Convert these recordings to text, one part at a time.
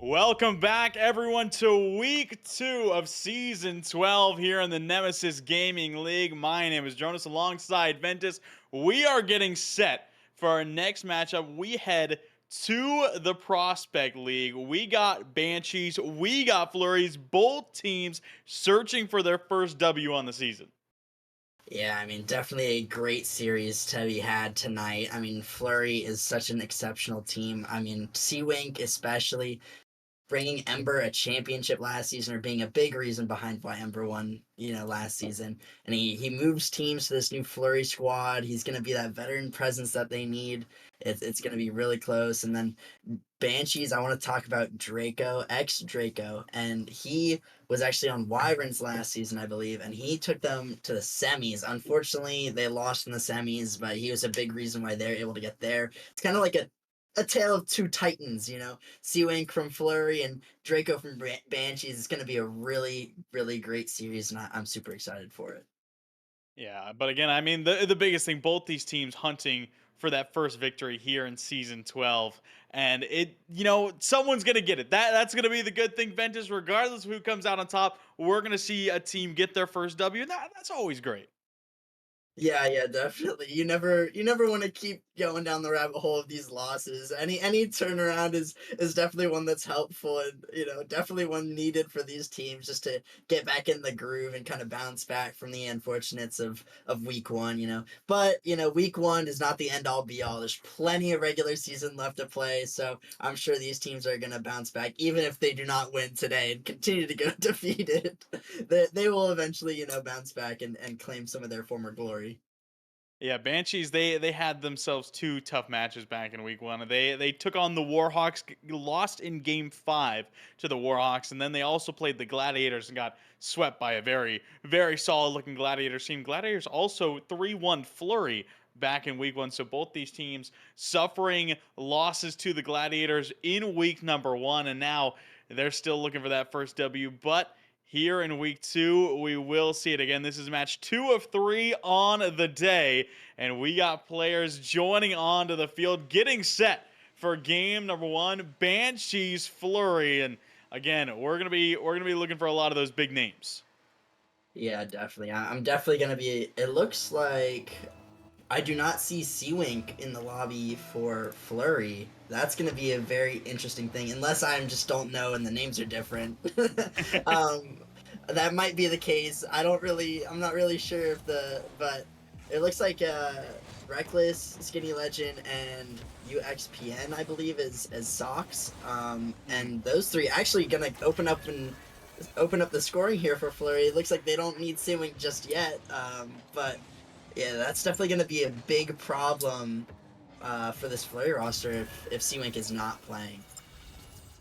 Welcome back, everyone, to week 2 of season 12 here in the Nemesis Gaming League. My name is Jonas alongside Ventus. We are getting set for our next matchup. We head to the Prospect League. We got Banshees, we got Flurries, both teams searching for their first W on the season. Yeah, definitely a great series to be had tonight. Flurry is such an exceptional team. Sea-Wink especially bringing Ember a championship last season, or being a big reason behind why Ember won, last season. And he moves teams to this new Flurry squad. He's going to be that veteran presence that they need. It's going to be really close. And then Banshees, I want to talk about Xdraco, and he was actually on Wyverns last season, I believe, and he took them to the semis. Unfortunately, they lost in the semis, but he was a big reason why they're able to get there. It's kind of like a tale of two titans, Sea-Wink from Flurry and Draco from Banshees. It's going to be a really, really great series, and I'm super excited for it. Yeah, but again, the biggest thing, both these teams hunting for that first victory here in season 12. And someone's gonna get it. That's gonna be the good thing, Ventus. Regardless of who comes out on top, we're gonna see a team get their first W. And that's always great. Yeah, definitely. You never want to keep going down the rabbit hole of these losses. Any turnaround is definitely one that's helpful, and definitely one needed for these teams just to get back in the groove and kind of bounce back from the unfortunates of week one. But week one is not the end all be all. There's plenty of regular season left to play, so I'm sure these teams are gonna bounce back, even if they do not win today and continue to go defeated. They will eventually bounce back and claim some of their former glory. Yeah, Banshees, they had themselves two tough matches back in week one. They took on the Warhawks, lost in game 5 to the Warhawks, and then they also played the Gladiators and got swept by a very, very solid looking Gladiators team. Gladiators also 3-1 Flurry back in week one. So both these teams suffering losses to the Gladiators in week number 1, and now they're still looking for that first W. But here in week 2, we will see it again. This is match 2 of 3 on the day, and we got players joining onto the field, getting set for game number 1, Banshees Flurry. And again, we're gonna be looking for a lot of those big names. Yeah, definitely. I'm definitely gonna be. It looks like I do not see Sea-Wink in the lobby for Flurry. That's gonna be a very interesting thing, unless I just don't know and the names are different. um, that might be the case. I'm not really sure if but it looks like Reckless, Skinny Legend, and UXPN, I believe, is as Socks. And those three actually gonna open up the scoring here for Flurry. It looks like they don't need Sea-Wink just yet, but yeah, that's definitely going to be a big problem for this Flurry roster if Sea-Wink is not playing.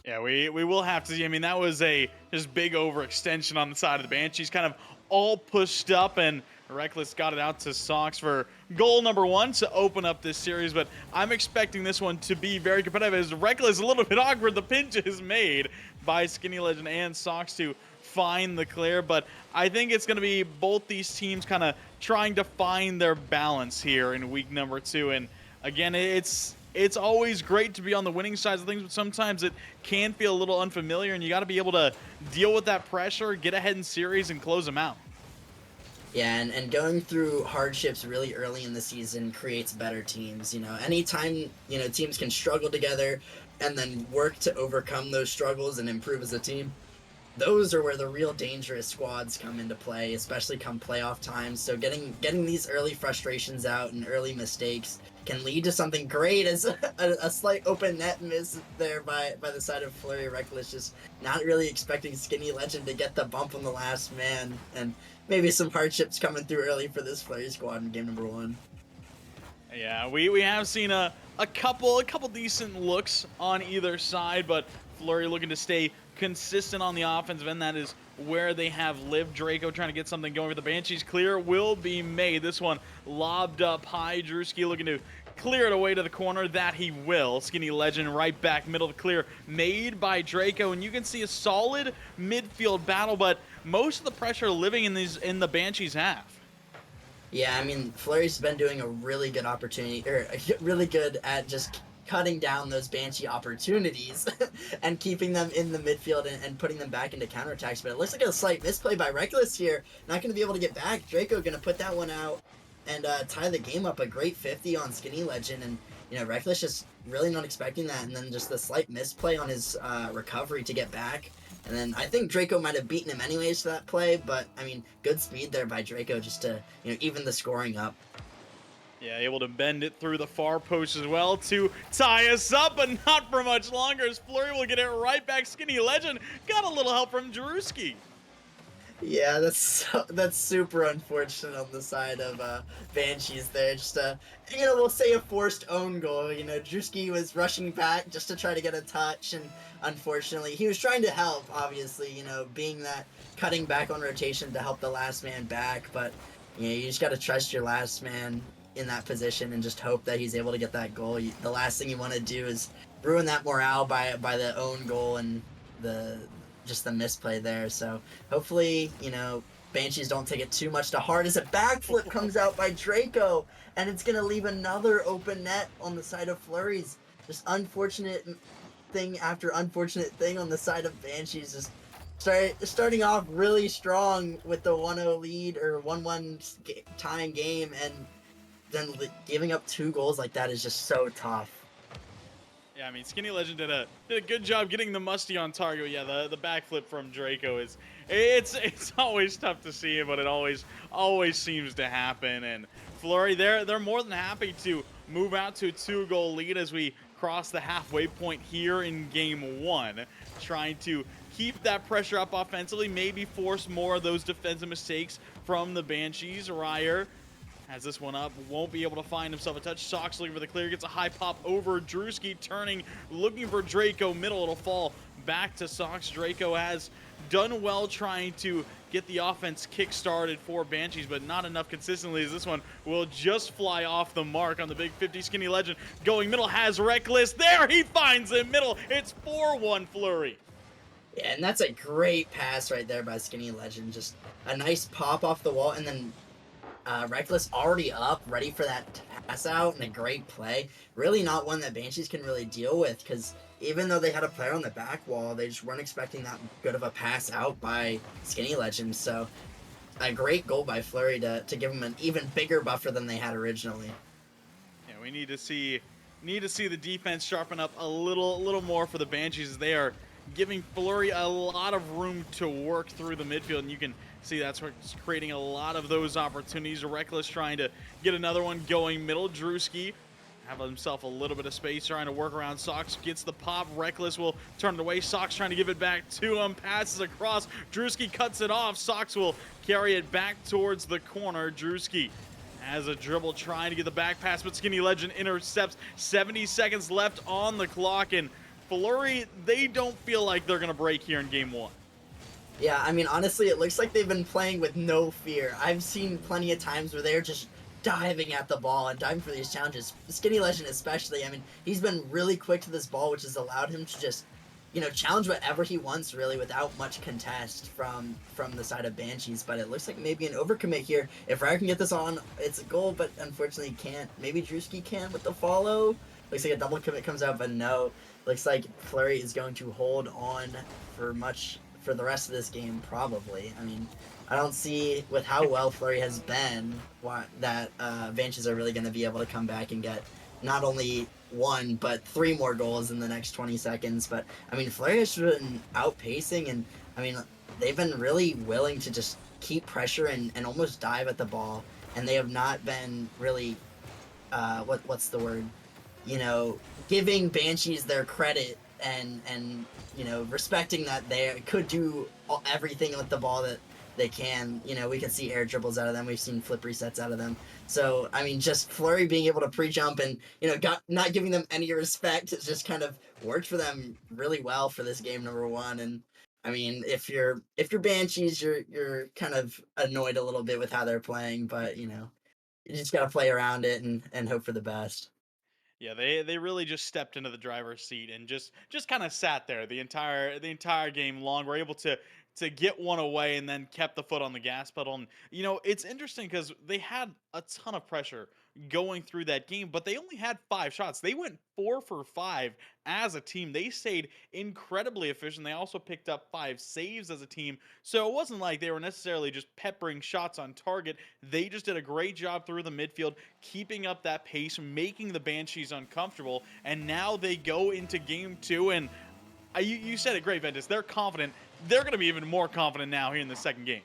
Yeah, we will have to see. That was a just big overextension on the side of the Banshees, kind of all pushed up, and Reckless got it out to Sox for goal number 1 to open up this series. But I'm expecting this one to be very competitive, as Reckless a little bit awkward. The pinch is made by Skinny Legend and Sox to find the clear, but I think it's going to be both these teams kind of trying to find their balance here in week number 2. And again, it's always great to be on the winning side of things, but sometimes it can feel a little unfamiliar, and you got to be able to deal with that pressure, get ahead in series, and close them out. Yeah, and going through hardships really early in the season creates better teams. Anytime, teams can struggle together and then work to overcome those struggles and improve as a team, those are where the real dangerous squads come into play, especially come playoff times. So getting these early frustrations out and early mistakes can lead to something great, as a slight open net miss there by the side of Flurry. Reckless just not really expecting Skinny Legend to get the bump on the last man, and maybe some hardships coming through early for this Flurry squad in game number 1. Yeah, we have seen a couple decent looks on either side, but Flurry looking to stay consistent on the offensive end. That is where they have lived. Draco trying to get something going with the Banshees. Clear will be made. This one lobbed up high. Drewski looking to clear it away to the corner. That he will. Skinny Legend right back middle of the clear made by Draco. And you can see a solid midfield battle, but most of the pressure living in the Banshees half. Yeah, Flurry's been doing a really good opportunity, or really good at just cutting down those Banshee opportunities and keeping them in the midfield and putting them back into counterattacks. But it looks like a slight misplay by Reckless here. Not going to be able to get back. Draco going to put that one out and tie the game up. A great 50 on Skinny Legend. And, Reckless just really not expecting that. And then just the slight misplay on his recovery to get back. And then I think Draco might have beaten him anyways for that play. But, good speed there by Draco just to, even the scoring up. Yeah, able to bend it through the far post as well to tie us up, but not for much longer as Flurry will get it right back. Skinny Legend got a little help from Drewski. Yeah, that's super unfortunate on the side of Banshees there. Just we'll say a forced own goal. Drewski was rushing back just to try to get a touch, and unfortunately, he was trying to help. Obviously, being that cutting back on rotation to help the last man back, but you just got to trust your last man in that position and just hope that he's able to get that goal. The last thing you want to do is ruin that morale by the own goal and the misplay there. So hopefully, Banshees don't take it too much to heart as a backflip comes out by Draco, and it's going to leave another open net on the side of Flurries. Just unfortunate thing after unfortunate thing on the side of Banshees. Just starting off really strong with the 1-0 lead or 1-1 tying game, and then giving up 2 goals like that is just so tough. Yeah, Skinny Legend did a good job getting the musty on target. Yeah, the backflip from Draco it's always tough to see, but it always seems to happen. And Flurry, they're more than happy to move out to a 2-goal lead as we cross the halfway point here in game 1, trying to keep that pressure up offensively, maybe force more of those defensive mistakes from the Banshees. Ryer has this one up, won't be able to find himself a touch. Sox looking for the clear, gets a high pop over Drewski, turning, looking for Draco, middle, it'll fall back to Sox. Draco has done well trying to get the offense kick-started for Banshees, but not enough consistently as this one will just fly off the mark on the big 50. Skinny Legend going middle, has Reckless, there he finds him middle, it's 4-1 Flurry. Yeah, and that's a great pass right there by Skinny Legend. Just a nice pop off the wall, and then Reckless already up, ready for that pass out, and a great play. Really not one that Banshees can really deal with, because even though they had a player on the back wall, they just weren't expecting that good of a pass out by Skinny Legend. So a great goal by Flurry to give them an even bigger buffer than they had originally. Yeah, we need to see the defense sharpen up a little more for the Banshees as they are giving Flurry a lot of room to work through the midfield, and you can see that's what's creating a lot of those opportunities. Reckless trying to get another one going middle. Drewski have himself a little bit of space trying to work around Sox, gets the pop. Reckless will turn it away. Sox trying to give it back to him, passes across. Drewski cuts it off. Sox will carry it back towards the corner. Drewski has a dribble trying to get the back pass, but Skinny Legend intercepts. 70 seconds left on the clock, and Flurry, they don't feel like they're going to break here in game 1. Yeah, honestly, it looks like they've been playing with no fear. I've seen plenty of times where they're just diving at the ball and diving for these challenges. Skinny Legend especially, he's been really quick to this ball, which has allowed him to just, challenge whatever he wants, really, without much contest from the side of Banshees. But it looks like maybe an overcommit here. If Ryer can get this on, it's a goal, but unfortunately he can't. Maybe Drewski can with the follow. Looks like a double commit comes out, but no. Looks like Flurry is going to hold on for the rest of this game, probably. I don't see, with how well Flurry has been, that Banshees are really going to be able to come back and get not only 1, but 3 more goals in the next 20 seconds. But, Flurry has been outpacing, and, they've been really willing to just keep pressure and almost dive at the ball, and they have not been really, what's the word? Giving Banshees their credit and respecting that they could do everything with the ball that they can. We can see air dribbles out of them. We've seen flip resets out of them. So, just Flurry being able to pre-jump and, not giving them any respect has just kind of worked for them really well for this game number 1. And, if you're Banshees, you're kind of annoyed a little bit with how they're playing, but, you just got to play around it and hope for the best. Yeah, they really just stepped into the driver's seat and just kind of sat there the entire game long. We're able to to get one away and then kept the foot on the gas pedal. And, it's interesting because they had a ton of pressure going through that game, but they only had 5 shots. They went 4 for 5 as a team. They stayed incredibly efficient. They also picked up 5 saves as a team. So it wasn't like they were necessarily just peppering shots on target. They just did a great job through the midfield, keeping up that pace, making the Banshees uncomfortable. And now they go into game 2, and you said it great, Ventus. They're confident. They're going to be even more confident now here in the second game.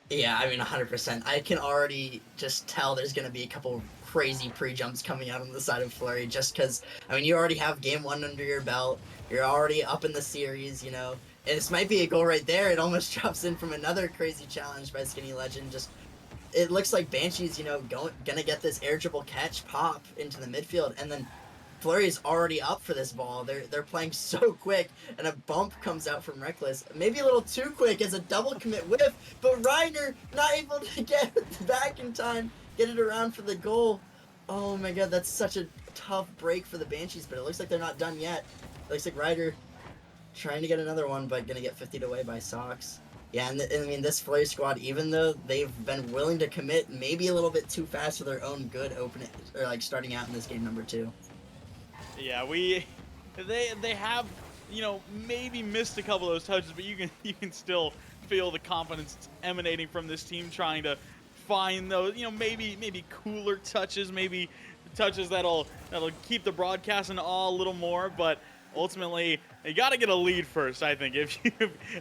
Yeah, I mean, 100%. I can already just tell there's going to be a couple crazy pre-jumps coming out on the side of Flurry just because, I mean, you already have game 1 under your belt. You're already up in the series, And this might be a goal right there. It almost drops in from another crazy challenge by Skinny Legend. Just, it looks like Banshees, gonna get this air dribble catch pop into the midfield, and then Flurry is already up for this ball. They're playing so quick, and a bump comes out from Reckless. Maybe a little too quick as a double commit whiff, but Reiner not able to get it back in time, get it around for the goal. Oh my god, that's such a tough break for the Banshees, but it looks like they're not done yet. It looks like Reiner trying to get another one, but gonna get 50'd away by Sox. Yeah, and I mean, this Flurry squad, even though they've been willing to commit maybe a little bit too fast for their own good opening, or like starting out in this game number 2. Yeah, they have, maybe missed a couple of those touches, but you can still feel the confidence emanating from this team trying to find those, maybe cooler touches, maybe touches that'll keep the broadcast in awe a little more, but ultimately you got to get a lead first. I think if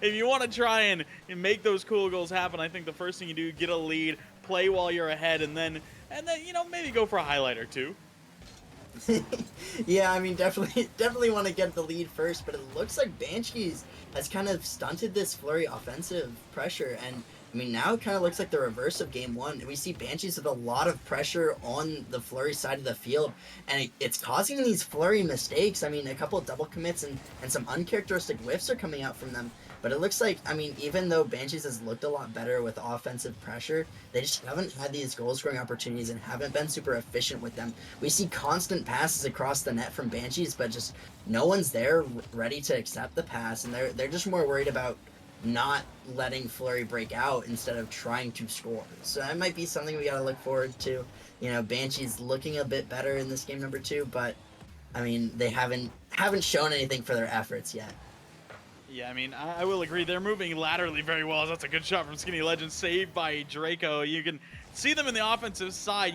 you want to try and make those cool goals happen, I think the first thing you do, get a lead, play while you're ahead, and then maybe go for a highlight or two. Yeah, I mean, definitely want to get the lead first, but it looks like Banshees has kind of stunted this Flurry offensive pressure, and I mean, now it kind of looks like the reverse of game 1. We see Banshees with a lot of pressure on the Flurry side of the field, and it's causing these Flurry mistakes. I mean, a couple of double commits and some uncharacteristic whiffs are coming out from them. But it looks like, I mean, even though Banshees has looked a lot better with offensive pressure, they just haven't had these goal-scoring opportunities and haven't been super efficient with them. We see constant passes across the net from Banshees, but just no one's there ready to accept the pass, and they're just more worried about not letting Flurry break out instead of trying to score. So that might be something we got to look forward to. Banshees looking a bit better in this game number 2, but I mean, they haven't shown anything for their efforts yet. Yeah, I mean, I will agree. They're moving laterally very well. That's a good shot from Skinny Legend, saved by Draco. You can see them in the offensive side,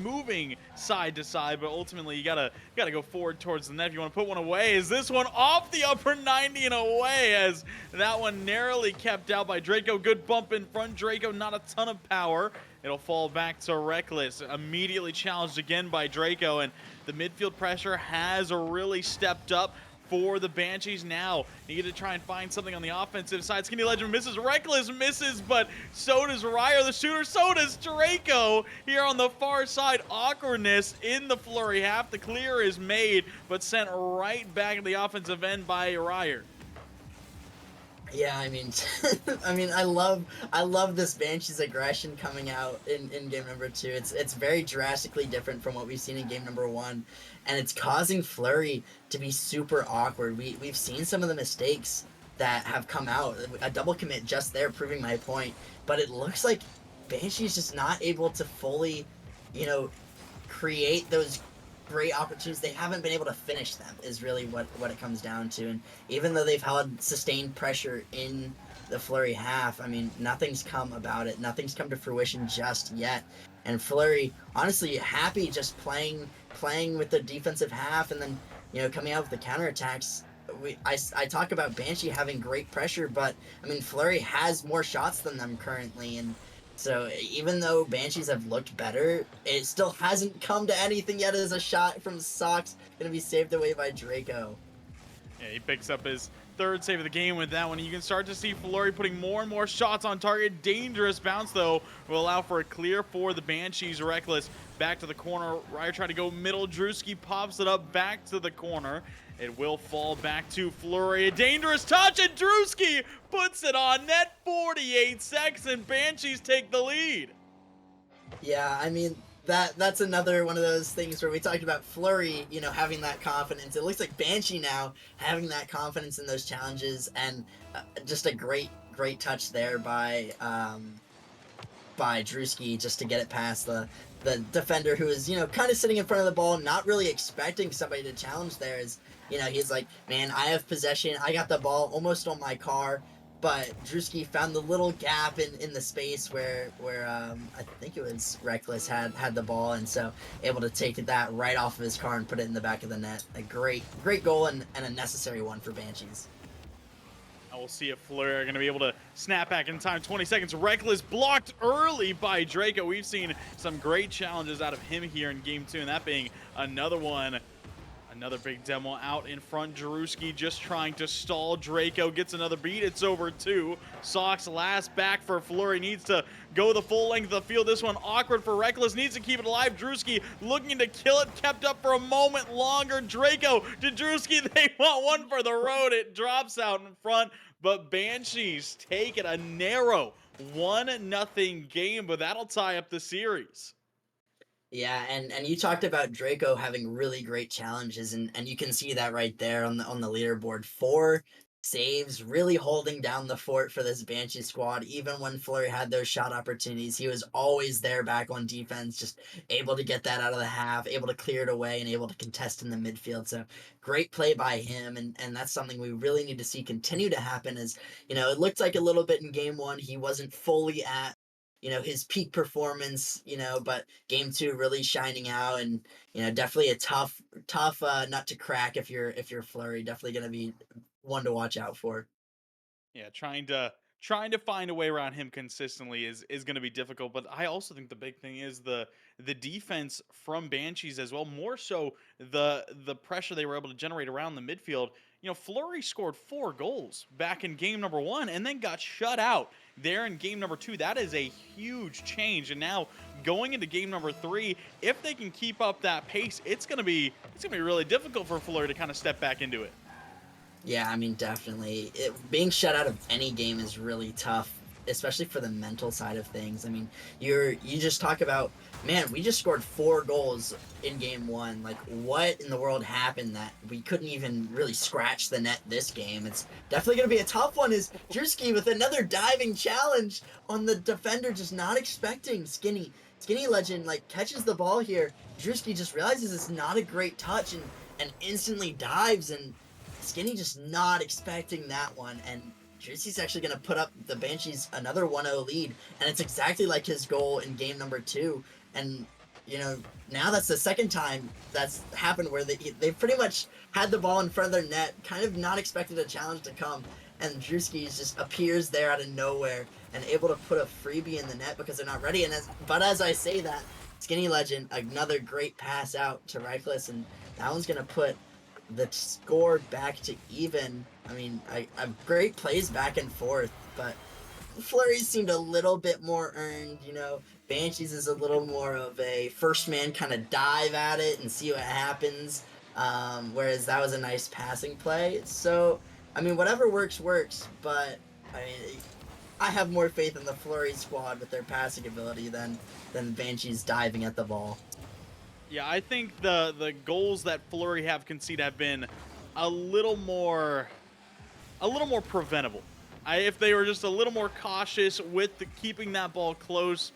moving side to side, but ultimately you gotta go forward towards the net if you want to put one away. Is this one off the upper 90 and away, as that one narrowly kept out by Draco? Good bump in front. Draco, not a ton of power. It'll fall back to Reckless. Immediately challenged again by Draco, and the midfield pressure has really stepped up for the Banshees. Now need to try and find something on the offensive side. Skinny Legend misses, Reckless misses, but so does Ryer, the shooter, so does Draco here on the far side. Awkwardness in the Flurry half. The clear is made, but sent right back to the offensive end by Ryer. Yeah, I mean, I love this Banshees aggression coming out in game number 2. It's very drastically different from what we've seen in game number 1, and it's causing Flurry to be super awkward. We've seen some of the mistakes that have come out. A double commit just there proving my point, but it looks like Banshee's just not able to fully, create those great opportunities. They haven't been able to finish them, is really what it comes down to. And even though they've held sustained pressure in the Flurry half, I mean, nothing's come about it. Nothing's come to fruition just yet. And Flurry, honestly, happy just playing with the defensive half, and then coming out with the counterattacks. I talk about Banshee having great pressure, but I mean, Flurry has more shots than them currently, and so even though Banshees have looked better, it still hasn't come to anything yet, as a shot from Sox going to be saved away by Draco. Yeah, he picks up his third save of the game with that one. You can start to see Flurry putting more and more shots on target. Dangerous bounce, though, will allow for a clear for the Banshees. Reckless back to the corner. Ryer trying to go middle. Drewski pops it up back to the corner. It will fall back to Flurry. A dangerous touch, and Drewski puts it on net. 48 seconds, and Banshees take the lead. Yeah, I mean, that's another one of those things where we talked about Flurry, having that confidence. It looks like Banshee now having that confidence in those challenges, and just a great great touch there by Drewski just to get it past the defender who is, kind of sitting in front of the ball, not really expecting somebody to challenge there. Is, he's like, man, I have possession. I got the ball almost on my car. But Drewski found the little gap in the space where I think it was Reckless had the ball, and so able to take that right off of his car and put it in the back of the net. A great goal and a necessary one for Banshees. We'll see if Flurry are going to be able to snap back in time. 20 seconds. Reckless blocked early by Draco. We've seen some great challenges out of him here in game 2, and that being another one. Another big demo out in front. Drewski just trying to stall. Draco gets another beat. It's over 2. Sox last back for Flurry. Needs to go the full length of the field. This one awkward for Reckless. Needs to keep it alive. Drewski looking to kill it. Kept up for a moment longer. Draco to Drewski. They want one for the road. It drops out in front. But Banshees take it. A narrow 1-0 game. But that'll tie up the series. Yeah, and you talked about Draco having really great challenges, and you can see that right there on the leaderboard. 4 saves, really holding down the fort for this Banshee squad. Even when Flurry had those shot opportunities, he was always there back on defense, just able to get that out of the half, able to clear it away, and able to contest in the midfield. So great play by him, and that's something we really need to see continue to happen. As it looked like a little bit in game 1, he wasn't fully at his peak performance, but game 2 really shining out, and definitely a tough nut to crack if you're Flurry. Definitely going to be one to watch out for. Yeah, trying to find a way around him consistently is going to be difficult. But I also think the big thing is the defense from Banshees as well. More so the pressure they were able to generate around the midfield. Flurry scored 4 goals back in game number 1 and then got shut out there in game number 2. That is a huge change. And now going into game number 3, if they can keep up that pace, it's gonna be really difficult for Flurry to kind of step back into it. Yeah, I mean, definitely. Being shut out of any game is really tough, especially for the mental side of things. I mean, you just talk about, man, we just scored 4 goals in game 1. Like, what in the world happened that we couldn't even really scratch the net this game? It's definitely going to be a tough one. Is Drewski with another diving challenge on the defender, just not expecting. Skinny Legend, like, catches the ball here. Drewski just realizes it's not a great touch and instantly dives, and Skinny just not expecting that one, and Drewski's actually going to put up the Banshees another 1-0 lead, and it's exactly like his goal in game number 2, and now that's the second time that's happened where they pretty much had the ball in front of their net, kind of not expected a challenge to come, and Drewski just appears there out of nowhere and able to put a freebie in the net because they're not ready. But as I say that, Skinny Legend, another great pass out to Reckless, and that one's going to put the score back to even. I mean, I great plays back and forth, but Flurry seemed a little bit more earned. Banshees is a little more of a first man kind of dive at it and see what happens. Whereas that was a nice passing play. So, I mean, whatever works, but I mean, I have more faith in the Flurry squad with their passing ability than Banshees diving at the ball. Yeah, I think the goals that Flurry have conceded have been a little more preventable. If they were just a little more cautious with keeping that ball close,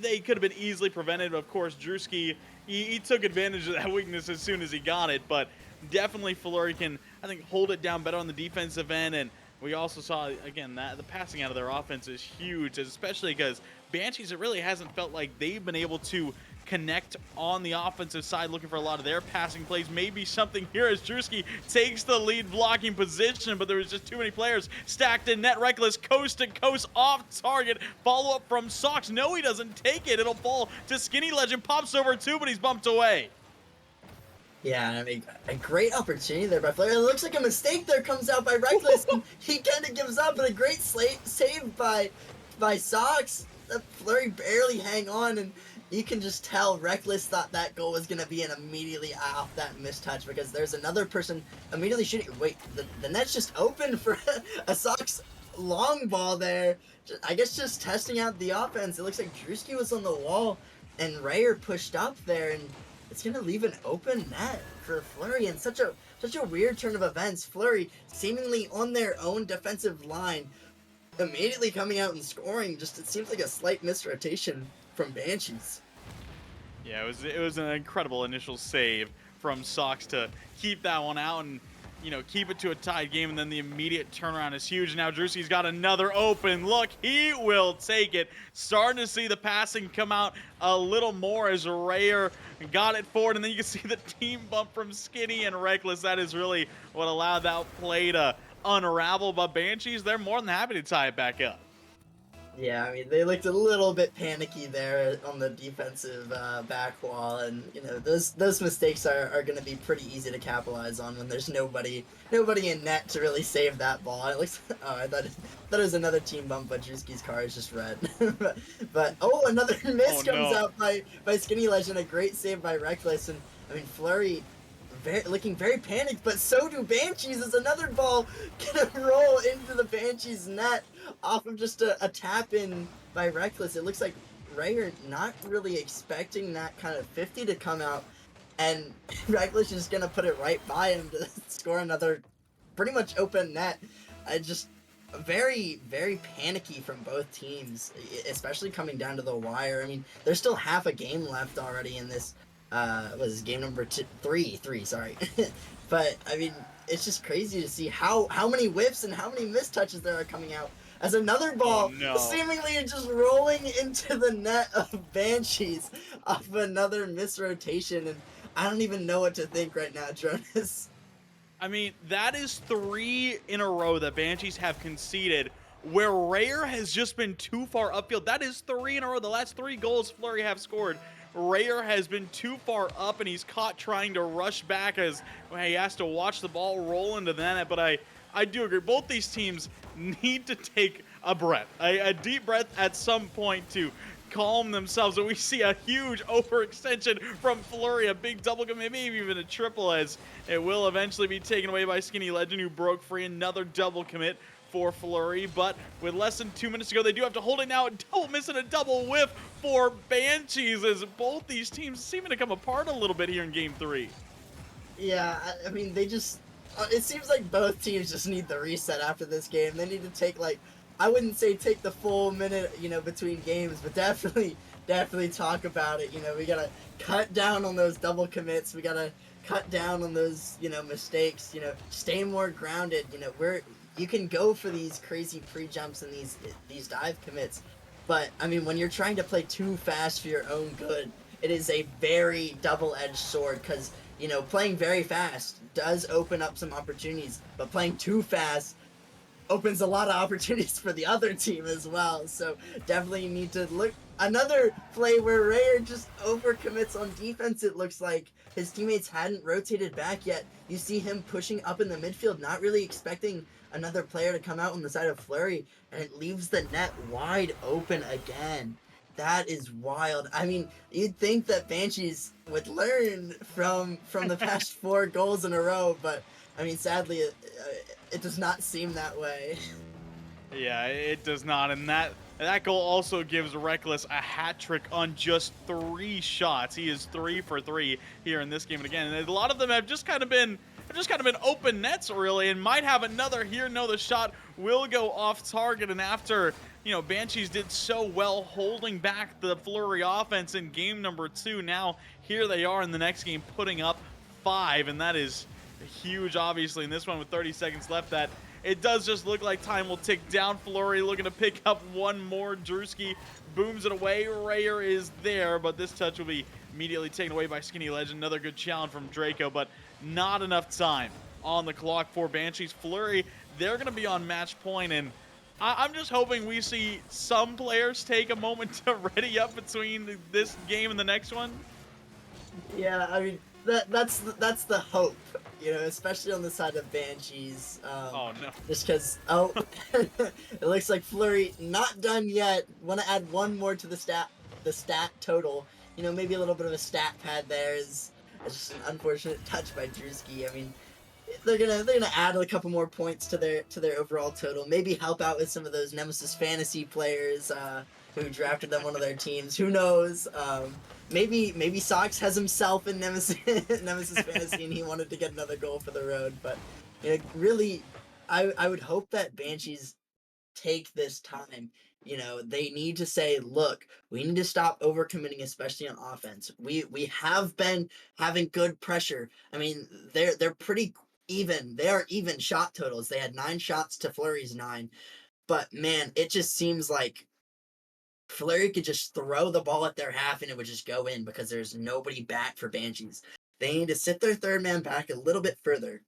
they could have been easily prevented. Of course, Drewski, he took advantage of that weakness as soon as he got it, but definitely Flurry can, I think, hold it down better on the defensive end. And we also saw, again, that the passing out of their offense is huge, especially because Banshees, it really hasn't felt like they've been able to connect on the offensive side, looking for a lot of their passing plays. Maybe something here as Drewski takes the lead blocking position, but there was just too many players stacked in net. Reckless coast to coast off target. Follow up from Sox. No, he doesn't take it. It'll fall to Skinny Legend. Pops over 2, but he's bumped away. Yeah, I mean, a great opportunity there by Flurry. It looks like a mistake there comes out by Reckless, and he kind of gives up, but a great save by Sox. Flurry barely hang on, and you can just tell Reckless thought that goal was going to be an immediately off that mistouch, because there's another person immediately shooting. Wait, the net's just open for a Sox long ball there. I guess just testing out the offense. It looks like Drewski was on the wall, and Rayer pushed up there, and it's going to leave an open net for Flurry, and such a weird turn of events. Flurry seemingly on their own defensive line, immediately coming out and scoring. Just it seems like a slight misrotation from Banshees. Yeah, it was an incredible initial save from Sox to keep that one out and keep it to a tied game, and then the immediate turnaround is huge. Now Drewski's got another open look. He will take it. Starting to see the passing come out a little more as Rayer got it forward, and then you can see the team bump from Skinny and Reckless. That is really what allowed that play to unravel, but Banshees, they're more than happy to tie it back up. Yeah, I mean, they looked a little bit panicky there on the defensive back wall, and those mistakes are going to be pretty easy to capitalize on when there's nobody in net to really save that ball. It looks oh, I thought it was another team bump, but Drewski's car is just red. but oh, another miss Oh comes no. out by Skinny Legend, a great save by Reckless, and I mean Flurry. Looking very panicked, but so do Banshees as another ball gonna roll into the Banshees net off of just a tap in by Reckless. It looks like Rayer not really expecting that kind of 50 to come out, and Reckless is gonna put it right by him to score another pretty much open net. I just very, very panicky from both teams, especially coming down to the wire. I mean, there's still half a game left already in this. Was game number three, sorry. But I mean, it's just crazy to see how many whiffs and how many mistouches there are coming out as another Oh ball no. seemingly just rolling into the net of Banshees off of another misrotation, and I don't even know what to think right now, Jonas. I mean, that is 3 in a row that Banshees have conceded where Rayer has just been too far upfield. That is 3 in a row. The last 3 goals Flurry have scored, Rayer has been too far up, and he's caught trying to rush back as he has to watch the ball roll into the net. But I do agree. Both these teams need to take a breath, a deep breath at some point to calm themselves. And we see a huge overextension from Flurry, a big double commit, maybe even a triple, as it will eventually be taken away by Skinny Legend, who broke free. Another double commit for Flurry, but with less than 2 minutes to go, they do have to hold it now. A double miss and a double whiff for Banshees, as both these teams seeming to come apart a little bit here in Game 3. Yeah, I mean, they just. It seems like both teams just need the reset after this game. They need to take, like, I wouldn't say take the full minute, between games, but definitely talk about it. We gotta cut down on those double commits. We gotta cut down on those, mistakes. Stay more grounded. You can go for these crazy pre-jumps and these dive commits, but I mean, when you're trying to play too fast for your own good, it is a very double-edged sword, because playing very fast does open up some opportunities, but playing too fast opens a lot of opportunities for the other team as well. So definitely need to look another play where Rayer just overcommits on defense. It looks like his teammates hadn't rotated back yet. You see him pushing up in the midfield, not really expecting another player to come out on the side of Flurry, and it leaves the net wide open again. That is wild. I mean, you'd think that Banshees would learn from the past 4 goals in a row, but I mean, sadly, it does not seem that way. Yeah, it does not, and that goal also gives Reckless a hat trick on just 3 shots. He is 3 for 3 here in this game, and again, a lot of them have just kind of been open nets, really, and might have another here. No, the shot will go off target, and after Banshees did so well holding back the Flurry offense in game number 2, now here they are in the next game putting up 5, and that is huge, obviously, in this one with 30 seconds left. That it does just look like time will tick down. Flurry looking to pick up one more. Drewski booms it away. Rayer is there, but this touch will be immediately taken away by Skinny Legend. Another good challenge from Draco, but not enough time on the clock for Banshees. Flurry, they're going to be on match point, and I'm just hoping we see some players take a moment to ready up between this game and the next one. Yeah, I mean, that's the hope, especially on the side of Banshees. Oh no. Just because, it looks like Flurry not done yet. Want to add one more to the stat total. Maybe a little bit of a stat pad there is just an unfortunate touch by Drewski. I mean, they're gonna add a couple more points to their overall total. Maybe help out with some of those Nemesis fantasy players who drafted them one of their teams. Who knows? Maybe Sox has himself in Nemesis fantasy, and he wanted to get another goal for the road. But really, I would hope that Banshees take this time. They need to say, look, we need to stop overcommitting, especially on offense. We have been having good pressure. I mean, they're pretty even. They are even shot totals. They had 9 shots to Flurry's 9. But man, it just seems like Flurry could just throw the ball at their half and it would just go in because there's nobody back for Banshees. They need to sit their third man back a little bit further.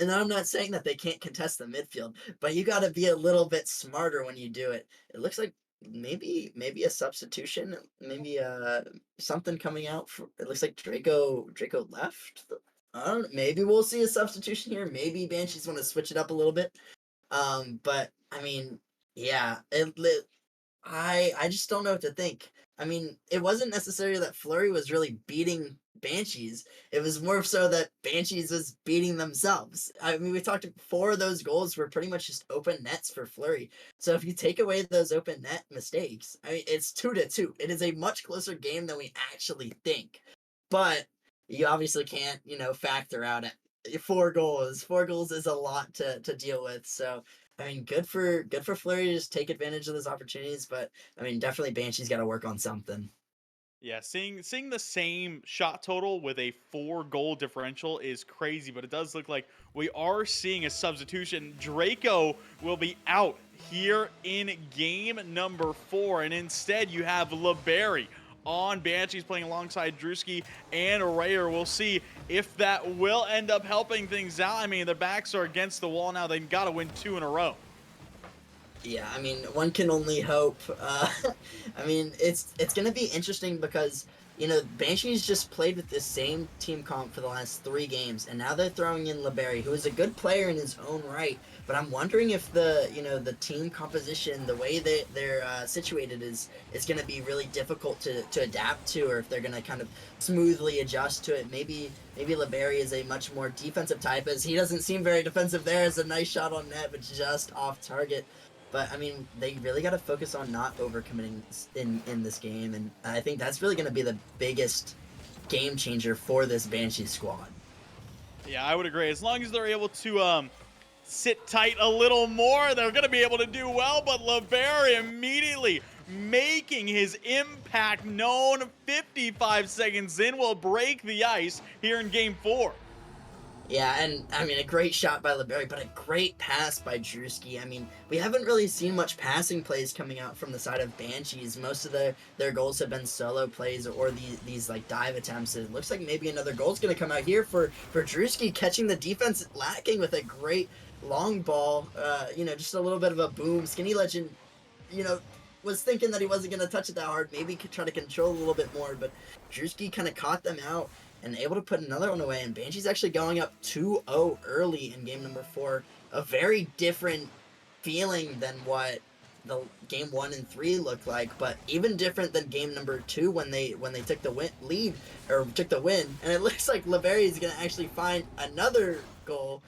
And I'm not saying that they can't contest the midfield, but you got to be a little bit smarter when you do it. It looks like maybe a substitution, maybe something coming out. It looks like Draco left. I don't know. Maybe we'll see a substitution here. Maybe Banshees want to switch it up a little bit. But I mean, yeah, I just don't know what to think. I mean, it wasn't necessarily that Flurry was really beating Banshees. It was more so that Banshees was beating themselves. I mean, we talked 4 of those goals were pretty much just open nets for Flurry. So if you take away those open net mistakes, I mean, it's 2-2. It is a much closer game than we actually think. But you obviously can't, factor out 4 goals. 4 goals is a lot to deal with. So I mean, good for Flurry to just take advantage of those opportunities, but I mean, definitely Banshee's got to work on something. Yeah, seeing the same shot total with a 4 goal differential is crazy, but it does look like we are seeing a substitution. Draco will be out here in game number 4, and instead you have Labarey on Banshees playing alongside Drewski and Rayer. We'll see if that will end up helping things out. I mean, their backs are against the wall now. They've got to win 2 in a row. Yeah, I mean, one can only hope. I mean, it's gonna be interesting because Banshees just played with the same team comp for the last 3 games, and now they're throwing in Labarey, who is a good player in his own right. But I'm wondering if the team composition, the way they're situated, is gonna be really difficult to adapt to, or if they're gonna kind of smoothly adjust to it. Maybe Labarey is a much more defensive type, as he doesn't seem very defensive. There is a nice shot on net, but just off target. But I mean, they really got to focus on not overcommitting in this game, and I think that's really going to be the biggest game changer for this Banshee squad. Yeah, I would agree. As long as they're able to sit tight a little more, they're going to be able to do well. But Labarey immediately making his impact known. 55 seconds in will break the ice here in game 4. Yeah, and I mean, a great shot by Labarey, but a great pass by Drewski. I mean, we haven't really seen much passing plays coming out from the side of Banshees. Most of their goals have been solo plays or these like dive attempts. It looks like maybe another goal's going to come out here for Drewski, catching the defense lacking with a great long ball. Just a little bit of a boom. Skinny Legend, you know, was thinking that he wasn't going to touch it that hard. Maybe could try to control a little bit more, but Drewski kind of caught them out and able to put another one away. And Banshee's actually going up 2-0 early in game number 4. A very different feeling than what the game 1 and 3 looked like, but even different than game number 2 when they took the lead or took the win. And it looks like Labarey is going to actually find another goal.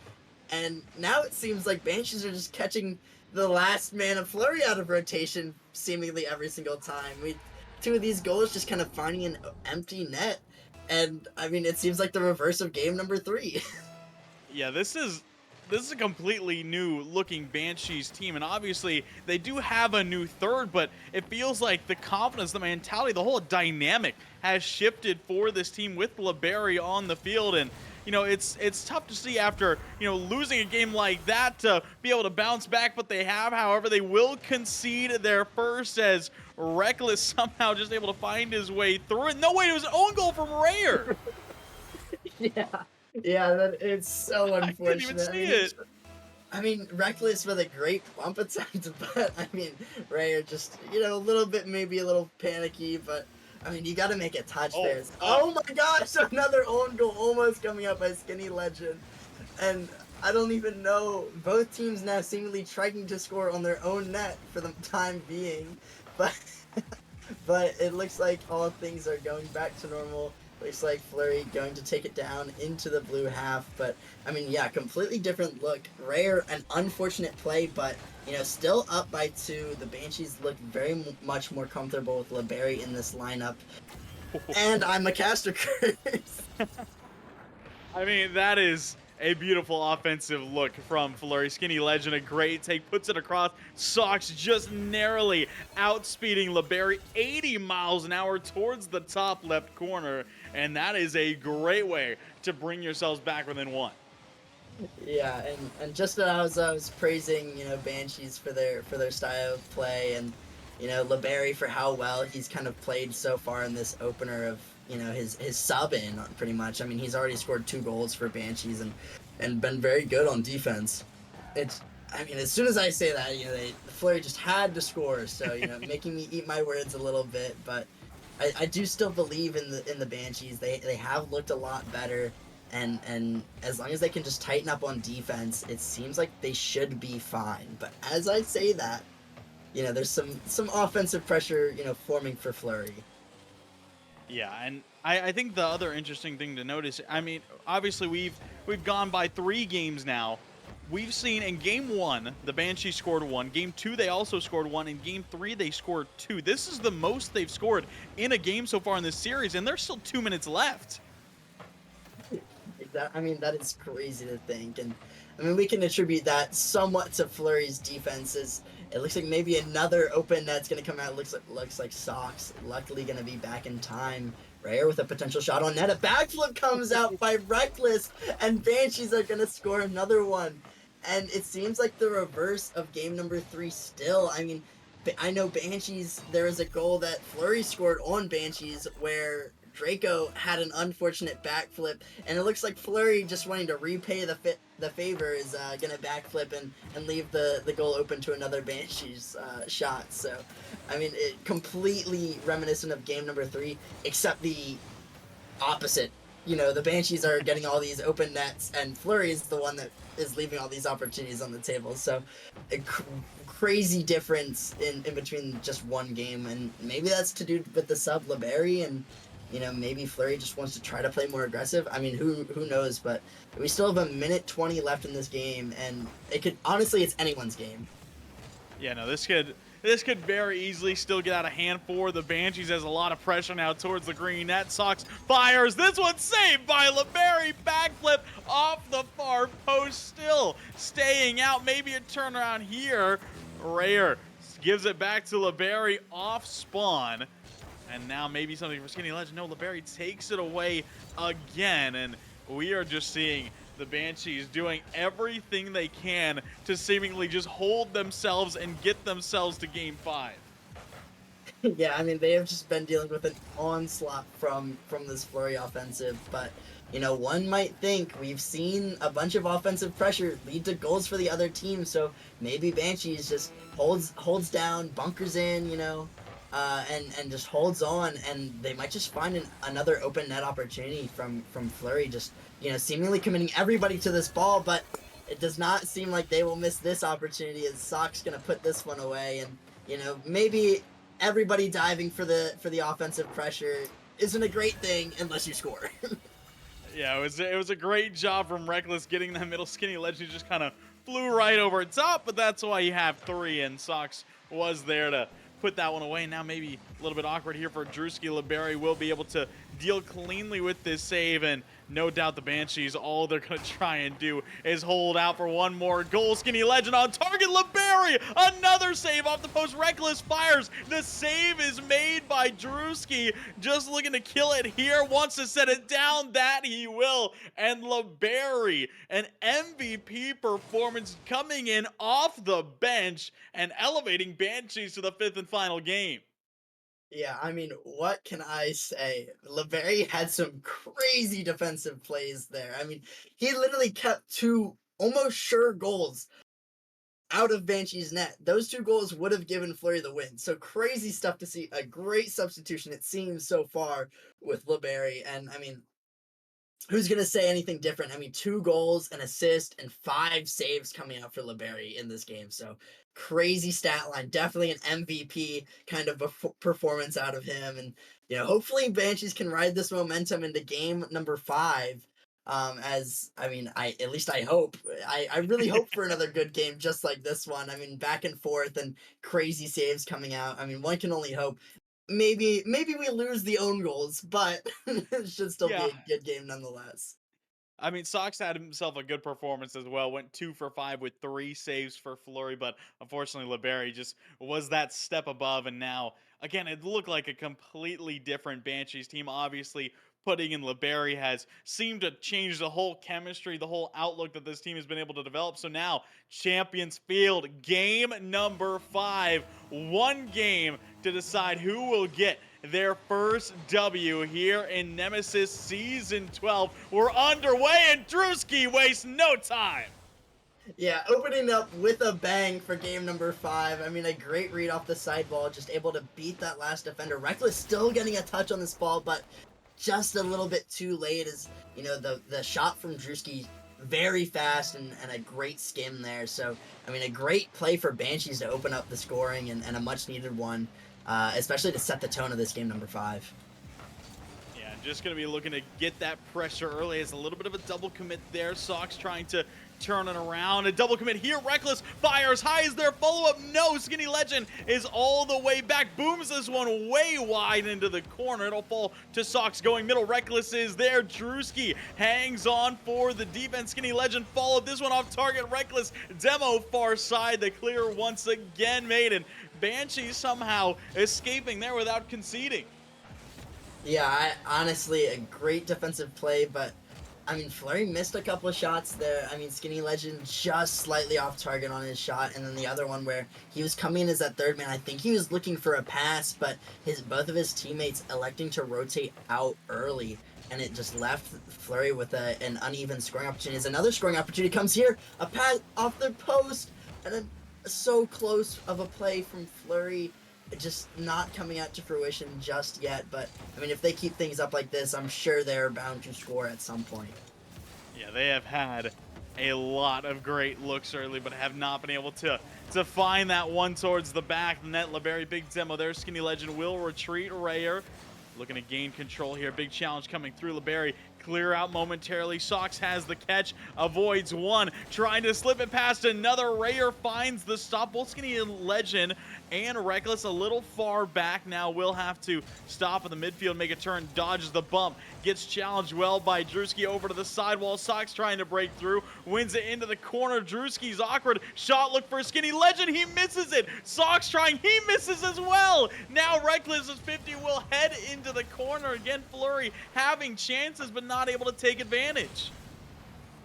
And now it seems like Banshees are just catching the last man of Flurry out of rotation seemingly every single time. 2 of these goals just kind of finding an empty net. And I mean, it seems like the reverse of game number 3. Yeah, this is a completely new looking Banshees team, and obviously they do have a new third, but it feels like the confidence, the mentality, the whole dynamic has shifted for this team with Labarey on the field. And it's tough to see after losing a game like that to be able to bounce back, but they have. However, they will concede their first as Reckless somehow just able to find his way through it. No way, it was an own goal from Rayer. Yeah, it's so I couldn't even unfortunate. see it. I mean, Reckless with a great bump attempt, but I mean, Rayer just a little bit, maybe a little panicky, but I mean, you got to make a touch there. Oh my gosh, another own goal almost coming up by Skinny Legend. And I don't even know, both teams now seemingly trying to score on their own net for the time being, but but it looks like all things are going back to normal. Looks like Flurry going to take it down into the blue half, but I mean, yeah, completely different look. Rayer, an unfortunate play, but still up by 2. The Banshees look very much more comfortable with Labarey in this lineup. And I'm a caster curse. I mean, that is A beautiful offensive look from Flurry. Skinny Legend, a great take, puts it across. Sox just narrowly outspeeding Labarey 80 miles an hour towards the top left corner. And that is a great way to bring yourselves back within one. Yeah, and just as I was praising, Banshees for their style of play, and Laberry for how well he's kind of played so far in this opener of his sub in pretty much. I mean, he's already scored 2 goals for Banshees and been very good on defense. It's I mean, as soon as I say that, the Flurry just had to score, so making me eat my words a little bit, but I do still believe in the Banshees. They have looked a lot better, and as long as they can just tighten up on defense, it seems like they should be fine. But as I say that, there's some offensive pressure, forming for Flurry. Yeah, and I think the other interesting thing to notice, I mean, obviously we've gone by 3 games now. We've seen in game 1, the Banshee scored 1. Game 2, they also scored 1. In game 3, they scored 2. This is the most they've scored in a game so far in this series, and there's still 2 minutes left. That is crazy to think, and I mean we can attribute that somewhat to Flurry's defenses. It looks like maybe another open net's gonna come out. Looks like Sox luckily gonna be back in time. Rare with a potential shot on net. A backflip comes out by Reckless, and Banshees are gonna score another one. And it seems like the reverse of game number 3 still. I mean, I know Banshees, there was a goal that Flurry scored on Banshees where Draco had an unfortunate backflip, and it looks like Flurry, just wanting to repay the favor, is gonna backflip and leave the goal open to another Banshees shot. So, I mean, it completely reminiscent of game number 3, except the opposite. The Banshees are getting all these open nets, and Flurry is the one that is leaving all these opportunities on the table. So, a crazy difference in between just one game, and maybe that's to do with the sub Laberry, and maybe Flurry just wants to try to play more aggressive. I mean, who knows? But we still have a minute 20 left in this game, and it could honestly, it's anyone's game. Yeah, no, this could very easily still get out of hand for the Banshees. Has a lot of pressure now towards the green net. Sox fires. This one's saved by Labarey. Backflip off the far post. Still staying out. Maybe a turnaround here. Rare gives it back to Labarey off spawn. And now maybe something for Skinny Legend. No, Labarey takes it away again. And we are just seeing the Banshees doing everything they can to seemingly just hold themselves and get themselves to game 5. Yeah, I mean, they have just been dealing with an onslaught from this Flurry offensive, but one might think we've seen a bunch of offensive pressure lead to goals for the other team, so maybe Banshees just holds down, bunkers in, and just holds on, and they might just find another open net opportunity from Flurry, just seemingly committing everybody to this ball, but it does not seem like they will miss this opportunity, as Sock's gonna put this one away, and maybe everybody diving for the offensive pressure isn't a great thing unless you score. Yeah, it was a great job from Reckless getting that middle. Skinny Legend just kind of flew right over top, but that's why you have 3, and Sox was there to put that one away. Now maybe a little bit awkward here for Drewski. Labarey will be able to deal cleanly with this save, and no doubt the Banshees, all they're going to try and do is hold out for one more goal. Skinny Legend on target. Labarey, another save off the post. Reckless fires. The save is made by Drewski. Just looking to kill it here. Wants to set it down. That he will. And Labarey, an MVP performance coming in off the bench and elevating Banshees to the 5th and final game. Yeah, I mean, what can I say? Laberry had some crazy defensive plays there. I mean, he literally kept 2 almost sure goals out of Banshee's net. Those 2 goals would have given Flurry the win. So crazy stuff to see. A great substitution, it seems, so far with Laberry. And I mean, who's going to say anything different? I mean, 2 goals, an assist, and 5 saves coming out for Laberry in this game. So crazy stat line. Definitely an MVP kind of performance out of him. And, hopefully Banshees can ride this momentum into game number 5. As I mean, at least I hope. I really hope for another good game just like this one. I mean, back and forth and crazy saves coming out. I mean, one can only hope. Maybe we lose the own goals, but it should still be Yeah, a good game nonetheless. I mean, Sox had himself a good performance as well. Went 2 for 5 with 3 saves for Flurry, but unfortunately, Labarey just was that step above. And now, again, it looked like a completely different Banshees team. Obviously, putting in Labarey has seemed to change the whole chemistry, the whole outlook that this team has been able to develop. So now, Champions Field, game number 5, one game to decide who will get their first W here in Nemesis Season 12. We're underway, and Drewski wastes no time. Yeah, opening up with a bang for game number 5. I mean, a great read off the side ball, just able to beat that last defender. Reckless still getting a touch on this ball, but just a little bit too late as, you know, the shot from Drewski very fast and a great skim there. So, I mean, a great play for Banshees to open up the scoring and a much needed one, especially to set the tone of this game number 5. Yeah, just going to be looking to get that pressure early. It's a little bit of a double commit there. Sox trying to turn it around. A double commit here. Reckless fires high. Is there follow-up? No. Skinny Legend is all the way back. Booms this one way wide into the corner. It'll fall to Sox going middle. Reckless is there. Drewski hangs on for the defense. Skinny Legend followed this one off target. Reckless demo far side. The clear once again made, and Banshee somehow escaping there without conceding. Yeah, honestly, a great defensive play, but I mean, Flurry missed a couple of shots there. I mean, Skinny Legend just slightly off target on his shot, and then the other one where he was coming in as that third man. I think he was looking for a pass, but both of his teammates electing to rotate out early, and it just left Flurry with an uneven scoring opportunity. As another scoring opportunity comes here, a pass off the post, and then so close of a play from Flurry. Just not coming out to fruition just yet, but I mean, if they keep things up like this, I'm sure they're bound to score at some point. Yeah, they have had a lot of great looks early, but have not been able to find that one towards the back net. Labarey, big demo there. Skinny Legend will retreat. Rayer looking to gain control here. Big challenge coming through. Labarey clear out momentarily. Sox has the catch, avoids one, trying to slip it past another. Rayer finds the stop. Both Skinny Legend and Reckless a little far back now. Will have to stop in the midfield, make a turn, dodges the bump, gets challenged well by Drewski over to the sidewall. Sox trying to break through, wins it into the corner. Drewski's awkward shot look for Skinny Legend. He misses it. Sox trying, he misses as well. Now Reckless is 50, will head into the corner again. Flurry having chances, but not able to take advantage.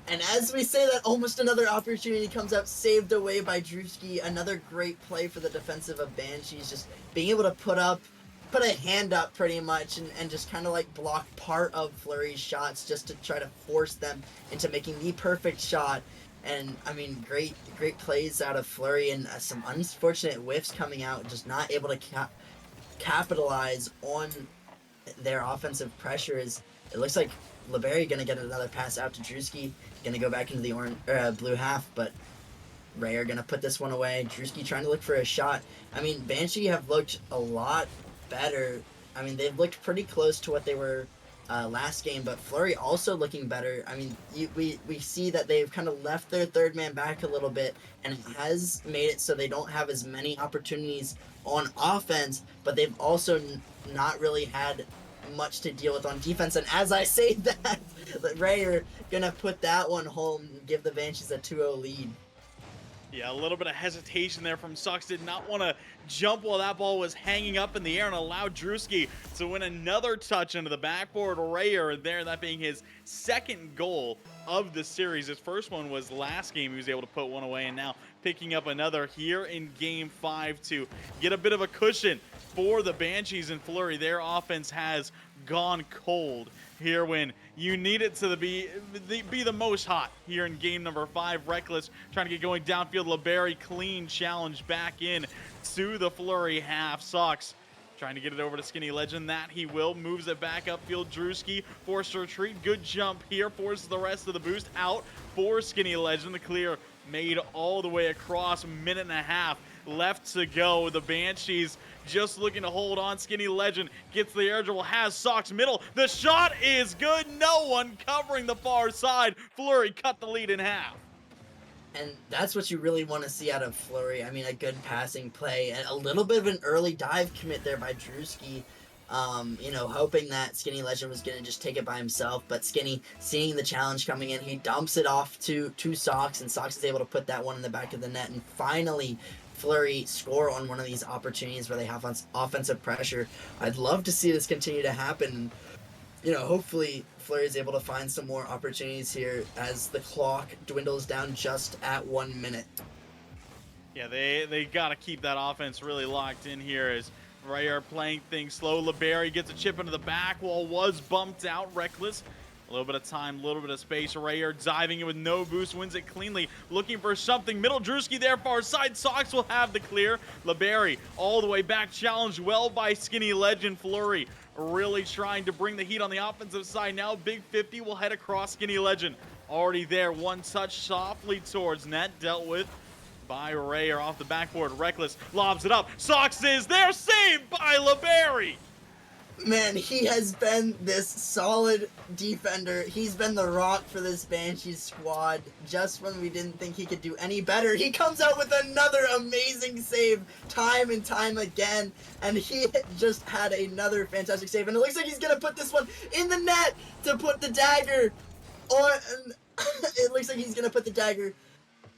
And as we say that, almost another opportunity comes up, saved away by Drewski. Another great play for the defensive of Banshees, just being able to put a hand up pretty much and just kind of like block part of Flurry's shots just to try to force them into making the perfect shot. And I mean, great plays out of Flurry, and some unfortunate whiffs coming out, just not able to capitalize on their offensive pressure. It looks like Labarey gonna get another pass out to Drewski, gonna go back into the blue half, but Rayer gonna put this one away. Drewski trying to look for a shot. I mean, Banshee have looked a lot better. I mean, they've looked pretty close to what they were last game, but Flurry also looking better. I mean, we see that they've kind of left their third man back a little bit, and it has made it so they don't have as many opportunities on offense, but they've also not really had much to deal with on defense. And as I say that, Rayer gonna put that one home and give the Banshees a 2-0 lead. Yeah, a little bit of hesitation there from Sox. Did not want to jump while that ball was hanging up in the air and allowed Drewski to win another touch into the backboard. Rayer there, that being his second goal of the series. His first one was last game. He was able to put one away, and now picking up another here in Game 5 to get a bit of a cushion for the Banshees and Flurry. Their offense has gone cold here when you need it to be the most hot here in game number 5. Reckless trying to get going downfield. Labarey clean challenge back in to the Flurry half. Sox trying to get it over to Skinny Legend. That he will. Moves it back upfield. Drewski forced a retreat. Good jump here. Forces the rest of the boost out for Skinny Legend. The clear made all the way across. Minute and a half left to go. The Banshees just looking to hold on. Skinny Legend gets the air dribble, has Sox middle. The shot is good. No one covering the far side. Flurry cut the lead in half. And that's what you really want to see out of Flurry. I mean, a good passing play and a little bit of an early dive commit there by Drewski. Hoping that Skinny Legend was going to just take it by himself. But Skinny, seeing the challenge coming in, he dumps it off to Socks, and Socks is able to put that one in the back of the net. And finally, Flurry score on one of these opportunities where they have offensive pressure. I'd love to see this continue to happen. Hopefully Flurry is able to find some more opportunities here as the clock dwindles down just at 1 minute. Yeah, they got to keep that offense really locked in here as Rayer playing things slow. Labarey gets a chip into the back wall, was bumped out. Reckless. A little bit of time, a little bit of space. Rayer diving in with no boost, wins it cleanly. Looking for something. Middle Drewski there, far side. Sox will have the clear. Labarey all the way back. Challenged well by Skinny Legend. Flurry really trying to bring the heat on the offensive side. Now Big 50 will head across Skinny Legend. Already there. One touch softly towards net. Dealt with by Rayer off the backboard. Reckless lobs it up. Sox is there, saved by Labarey. Man, he has been this solid defender. He's been the rock for this Banshees squad. Just when we didn't think he could do any better, he comes out with another amazing save time and time again. And he just had another fantastic save. And it looks like he's going to put this one in the net to put the dagger on. It looks like he's going to put the dagger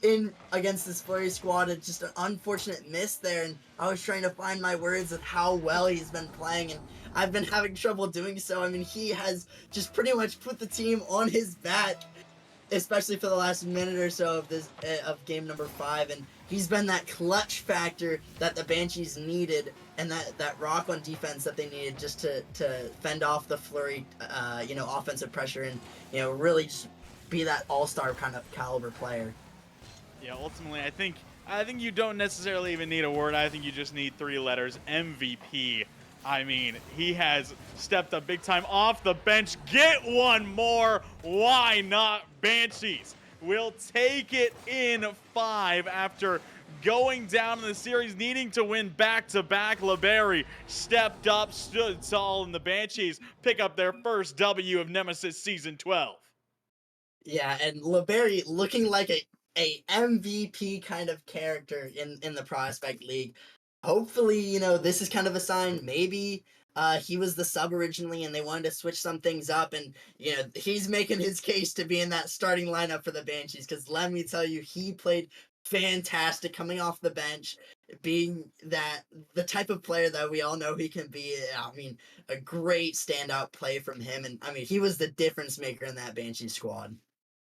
in against this Flurry squad. It's just an unfortunate miss there, and I was trying to find my words of how well he's been playing, and I've been having trouble doing so. I mean, he has just pretty much put the team on his back, especially for the last minute or so of this of game number 5, and he's been that clutch factor that the Banshees needed, and that rock on defense that they needed just to fend off the Flurry offensive pressure, and really just be that all-star kind of caliber player. Yeah, ultimately, I think you don't necessarily even need a word. I think you just need 3 letters. MVP. I mean, he has stepped up big time off the bench. Get one more. Why not? Banshees will take it in 5 after going down in the series, needing to win back-to-back. Labarey stepped up, stood tall, and the Banshees pick up their first W of Nemesis Season 12. Yeah, and Labarey looking like a MVP kind of character in the Prospect League. Hopefully, this is kind of a sign. Maybe he was the sub originally and they wanted to switch some things up, and he's making his case to be in that starting lineup for the Banshees, because let me tell you, he played fantastic coming off the bench, being that the type of player that we all know he can be. I mean, a great standout play from him, and I mean, he was the difference maker in that Banshee squad.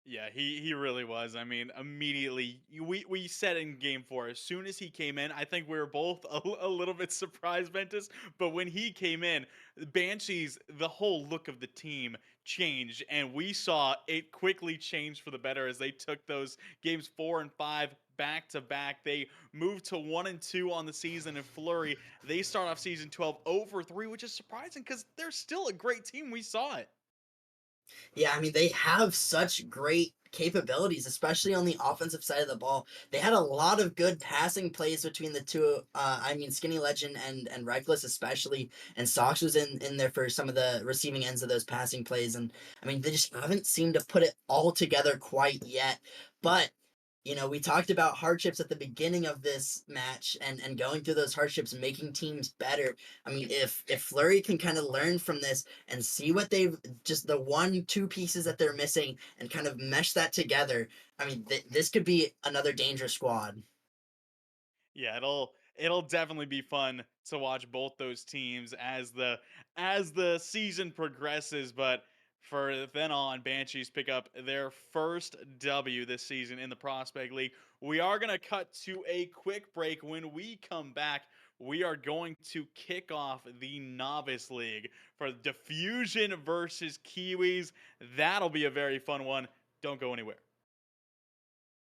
Yeah, he really was. I mean, immediately we said in game 4, as soon as he came in, I think we were both a little bit surprised, Ventus. But when he came in, the Banshees, the whole look of the team changed, and we saw it quickly change for the better as they took those games 4 and 5 back to back. They moved to 1 and 2 on the season. And Flurry, they start off season 12 over 3, which is surprising because they're still a great team. We saw it. Yeah, I mean, they have such great capabilities, especially on the offensive side of the ball. They had a lot of good passing plays between the two. Skinny Legend and Reckless especially, and Sox was in there for some of the receiving ends of those passing plays. And I mean, they just haven't seemed to put it all together quite yet. But we talked about hardships at the beginning of this match, and going through those hardships and making teams better. I mean, if Flurry can kind of learn from this and see what they've just the 1-2 pieces that they're missing and kind of mesh that together, I mean, this could be another dangerous squad. Yeah, it'll definitely be fun to watch both those teams as the season progresses. But for then on, Banshees pick up their first W this season in the Prospect League. We are gonna cut to a quick break. When we come back, we are going to kick off the Novice League for Diffusion versus Kiwis. That'll be a very fun one. Don't go anywhere.